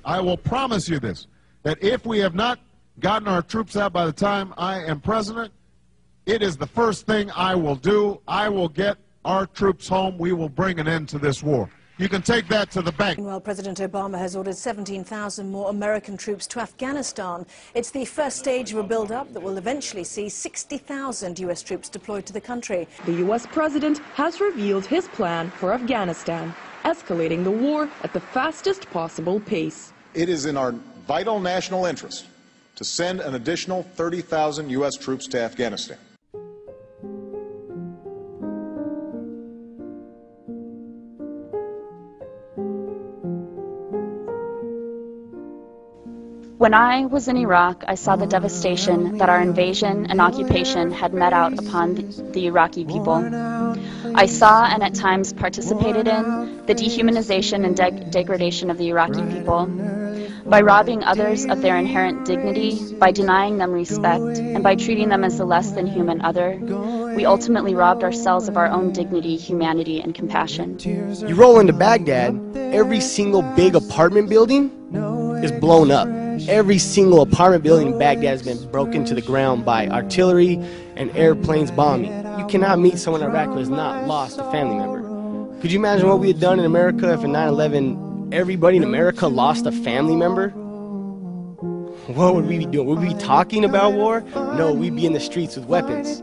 I will promise you this, that if we have not gotten our troops out by the time I am president, it is the first thing I will do. I will get our troops home. We will bring an end to this war. You can take that to the bank. Meanwhile, President Obama has ordered 17,000 more American troops to Afghanistan. It's the first stage of a build-up that will eventually see 60,000 U.S. troops deployed to the country. The U.S. president has revealed his plan for Afghanistan, escalating the war at the fastest possible pace. It is in our vital national interest to send an additional 30,000 U.S. troops to Afghanistan. When I was in Iraq, I saw the devastation that our invasion and occupation had met out upon the Iraqi people. I saw and at times participated in the dehumanization and degradation of the Iraqi people. By robbing others of their inherent dignity, by denying them respect, and by treating them as the less than human other, we ultimately robbed ourselves of our own dignity, humanity, and compassion. You roll into Baghdad, every single big apartment building is blown up. Every single apartment building in Baghdad has been broken to the ground by artillery and airplanes bombing. You cannot meet someone in Iraq who has not lost a family member. Could you imagine what we had done in America if in 9/11 everybody in America lost a family member? What would we be doing? Would we be talking about war? No, we'd be in the streets with weapons.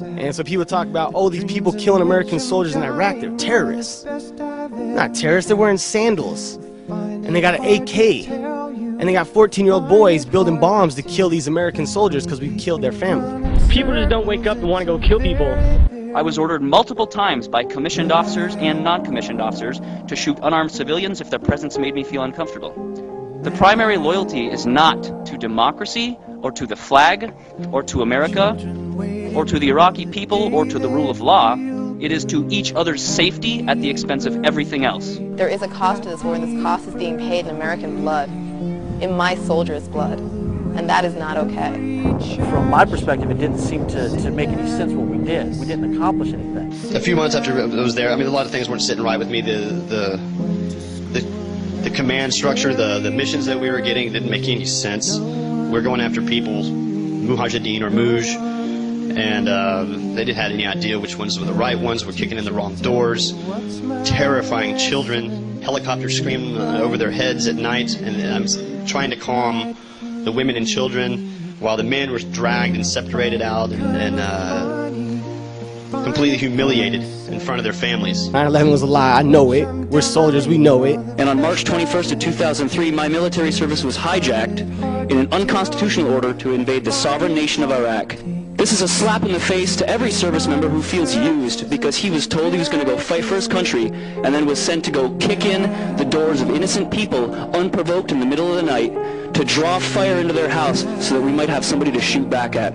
And so people talk about, oh, these people killing American soldiers in Iraq, they're terrorists. Not terrorists, they're wearing sandals. And they got an AK. And they got 14-year-old boys building bombs to kill these American soldiers because we've killed their family. People just don't wake up and want to go kill people. I was ordered multiple times by commissioned officers and non-commissioned officers to shoot unarmed civilians if their presence made me feel uncomfortable. The primary loyalty is not to democracy or to the flag or to America or to the Iraqi people or to the rule of law. It is to each other's safety at the expense of everything else. There is a cost to this war, and this cost is being paid in American blood, in my soldiers' blood, and that is not okay. From my perspective, it didn't seem to make any sense what we did. We didn't accomplish anything. A few months after I was there, I mean, a lot of things weren't sitting right with me. The command structure, the missions that we were getting didn't make any sense. We're going after people, Mujahideen or Muj, and they didn't have any idea which ones were the right ones. We're kicking in the wrong doors, terrifying children, helicopters screaming over their heads at night, and I'm trying to calm the women and children while the men were dragged and separated out and completely humiliated in front of their families. 9/11 was a lie, I know it. We're soldiers, we know it. And on March 21st of 2003, my military service was hijacked in an unconstitutional order to invade the sovereign nation of Iraq. This is a slap in the face to every service member who feels used because he was told he was going to go fight for his country and then was sent to go kick in the doors of innocent people unprovoked in the middle of the night to draw fire into their house so that we might have somebody to shoot back at.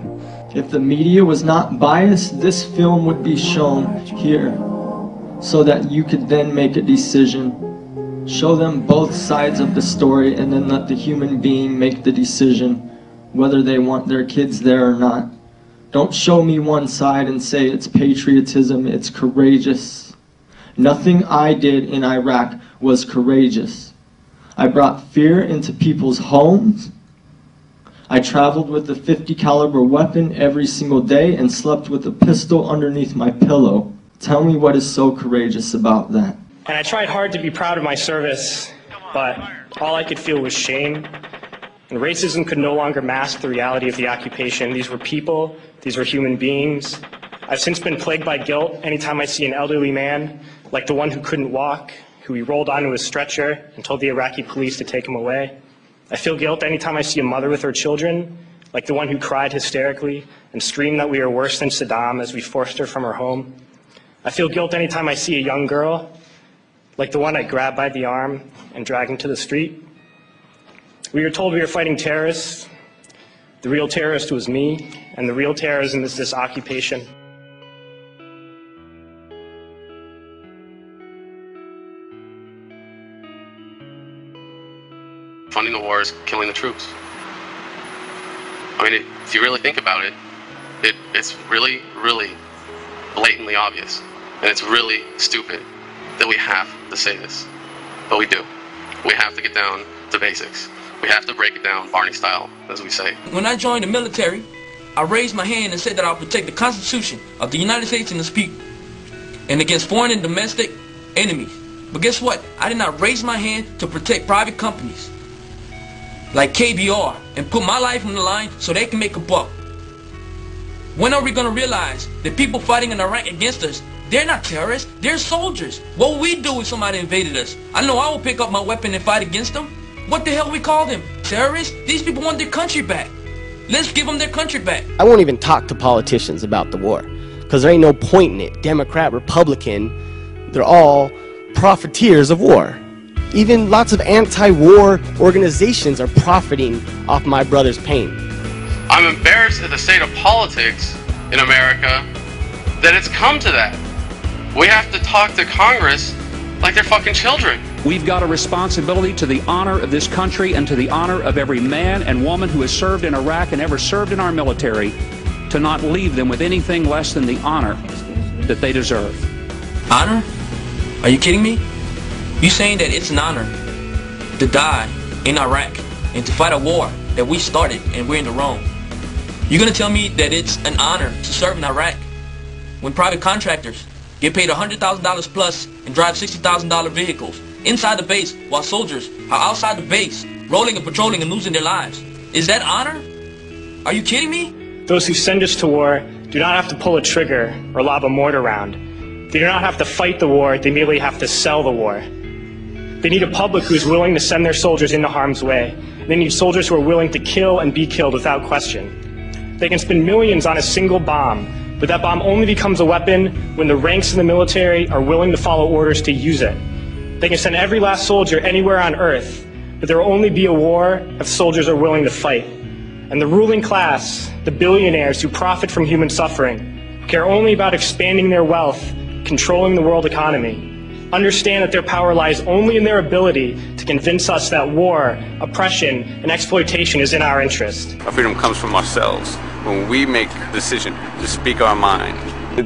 If the media was not biased, this film would be shown here so that you could then make a decision. Show them both sides of the story and then let the human being make the decision whether they want their kids there or not. Don't show me one side and say it's patriotism, it's courageous. Nothing I did in Iraq was courageous. I brought fear into people's homes. I traveled with a .50 caliber weapon every single day and slept with a pistol underneath my pillow. Tell me what is so courageous about that. And I tried hard to be proud of my service, but all I could feel was shame. And racism could no longer mask the reality of the occupation. These were people, these were human beings. I've since been plagued by guilt anytime I see an elderly man, like the one who couldn't walk, who we rolled onto his stretcher and told the Iraqi police to take him away. I feel guilt anytime I see a mother with her children, like the one who cried hysterically and screamed that we are worse than Saddam as we forced her from her home. I feel guilt anytime I see a young girl, like the one I grabbed by the arm and dragged into the street. We were told we were fighting terrorists. The real terrorist was me, and the real terrorism is this occupation. Funding the war is killing the troops. I mean, if you really think about it, it's really, really blatantly obvious. And it's really stupid that we have to say this. But we do. We have to get down to basics. We have to break it down Barney style, as we say. When I joined the military, I raised my hand and said that I'll protect the Constitution of the United States and its people, and against foreign and domestic enemies. But guess what? I did not raise my hand to protect private companies like KBR and put my life on the line so they can make a buck. When are we going to realize that people fighting in Iraq against us, they're not terrorists, they're soldiers? What would we do if somebody invaded us? I know I will pick up my weapon and fight against them. What the hell we call them? Terrorists? These people want their country back. Let's give them their country back. I won't even talk to politicians about the war, because there ain't no point in it. Democrat, Republican, they're all profiteers of war. Even lots of anti-war organizations are profiting off my brother's pain. I'm embarrassed at the state of politics in America that it's come to that. We have to talk to Congress like they're fucking children. We've got a responsibility to the honor of this country and to the honor of every man and woman who has served in Iraq and ever served in our military, to not leave them with anything less than the honor that they deserve. Honor? Are you kidding me? You saying that it's an honor to die in Iraq and to fight a war that we started and we're in the wrong? You're gonna tell me that it's an honor to serve in Iraq when private contractors get paid $100,000 plus and drive $60,000 vehicles inside the base while soldiers are outside the base rolling and patrolling and losing their lives? Is that honor? Are you kidding me? Those who send us to war do not have to pull a trigger or lob a mortar round. They do not have to fight the war, they merely have to sell the war. They need a public who is willing to send their soldiers into harm's way. They need soldiers who are willing to kill and be killed without question. They can spend millions on a single bomb, but that bomb only becomes a weapon when the ranks in the military are willing to follow orders to use it. They can send every last soldier anywhere on earth, but there will only be a war if soldiers are willing to fight. And the ruling class, the billionaires who profit from human suffering, care only about expanding their wealth, controlling the world economy, understand that their power lies only in their ability to convince us that war, oppression, and exploitation is in our interest. Our freedom comes from ourselves when we make the decision to speak our mind.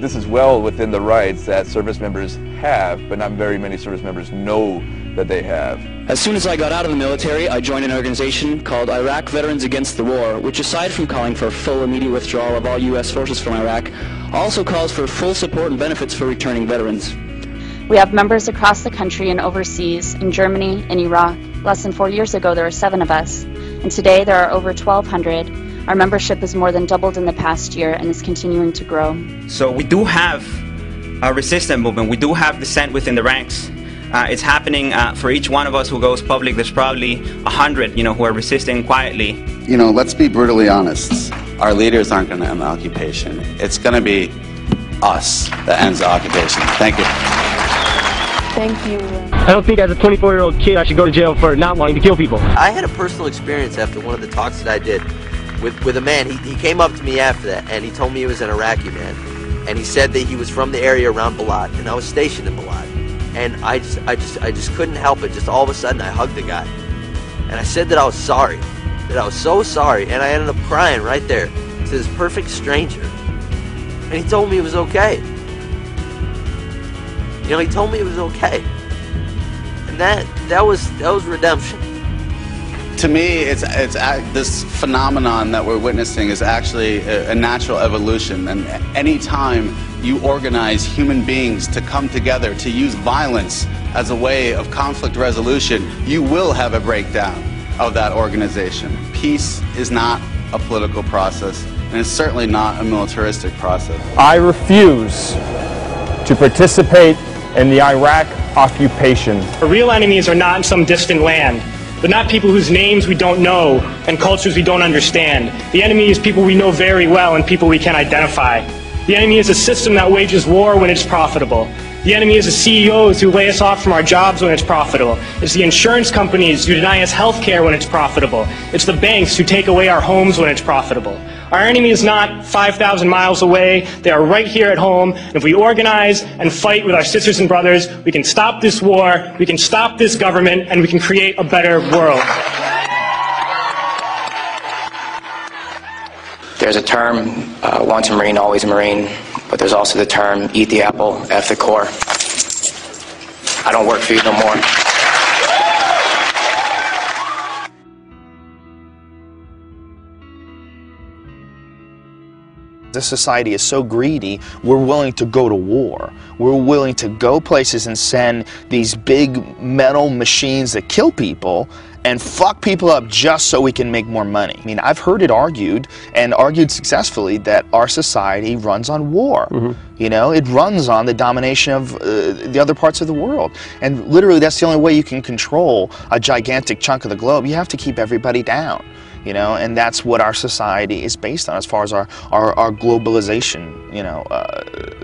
This is well within the rights that service members have, but not very many service members know that they have. As soon as I got out of the military, I joined an organization called Iraq Veterans Against the War, which, aside from calling for full immediate withdrawal of all U.S. forces from Iraq, also calls for full support and benefits for returning veterans. We have members across the country and overseas, in Germany and Iraq. Less than 4 years ago, there were 7 of us, and today there are over 1,200. Our membership has more than doubled in the past year and is continuing to grow. So we do have a resistance movement. We do have dissent within the ranks. It's happening for each one of us who goes public. There's probably 100, who are resisting quietly. Let's be brutally honest. Our leaders aren't going to end the occupation. It's going to be us that ends the occupation. Thank you. Thank you. I don't think as a 24-year-old kid I should go to jail for not wanting to kill people. I had a personal experience after one of the talks that I did with a man. He came up to me after that and he told me he was an Iraqi man. And he said that he was from the area around Balad, and I was stationed in Balad. And I just couldn't help it. Just all of a sudden I hugged the guy. And I said that I was sorry. That I was so sorry. And I ended up crying right there to this perfect stranger. And he told me it was okay. He told me it was okay. And that was redemption. To me, it's this phenomenon that we're witnessing is actually a natural evolution. And any time you organize human beings to come together to use violence as a way of conflict resolution, you will have a breakdown of that organization. Peace is not a political process, and it's certainly not a militaristic process. I refuse to participate in the Iraq occupation. Our real enemies are not in some distant land. They're not people whose names we don't know and cultures we don't understand. The enemy is people we know very well and people we can identify. The enemy is a system that wages war when it's profitable. The enemy is the CEOs who lay us off from our jobs when it's profitable. It's the insurance companies who deny us health care when it's profitable. It's the banks who take away our homes when it's profitable. Our enemy is not 5,000 miles away. They are right here at home. And if we organize and fight with our sisters and brothers, we can stop this war, we can stop this government, and we can create a better world. There's a term, once a Marine, always a Marine, but there's also the term, eat the apple, F the core. I don't work for you no more. This society is so greedy, we're willing to go to war. We're willing to go places and send these big metal machines that kill people and fuck people up just so we can make more money. I mean, I've heard it argued, and argued successfully, that our society runs on war. You know, it runs on the domination of the other parts of the world. And literally, that's the only way you can control a gigantic chunk of the globe. You have to keep everybody down. You know, and that's what our society is based on as far as our globalization, you know,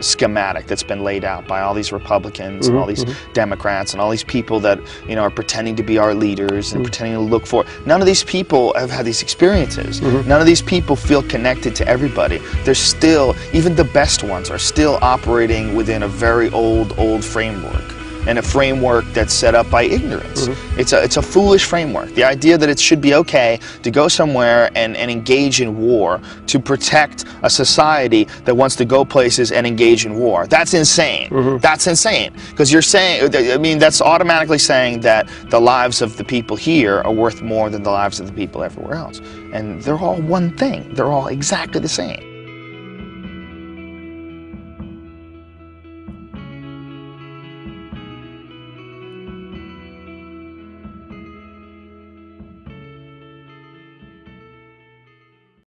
schematic that's been laid out by all these Republicans and all these Democrats and all these people that, you know, are pretending to be our leaders and pretending to look for. None of these people have had these experiences. None of these people feel connected to everybody. They're still, even the best ones are still operating within a very old framework. And a framework that's set up by ignorance. It's a foolish framework. The idea that it should be okay to go somewhere and engage in war to protect a society that wants to go places and engage in war. That's insane. That's insane. Because you're saying, I mean, that's automatically saying that the lives of the people here are worth more than the lives of the people everywhere else. And they're all one thing. They're all exactly the same.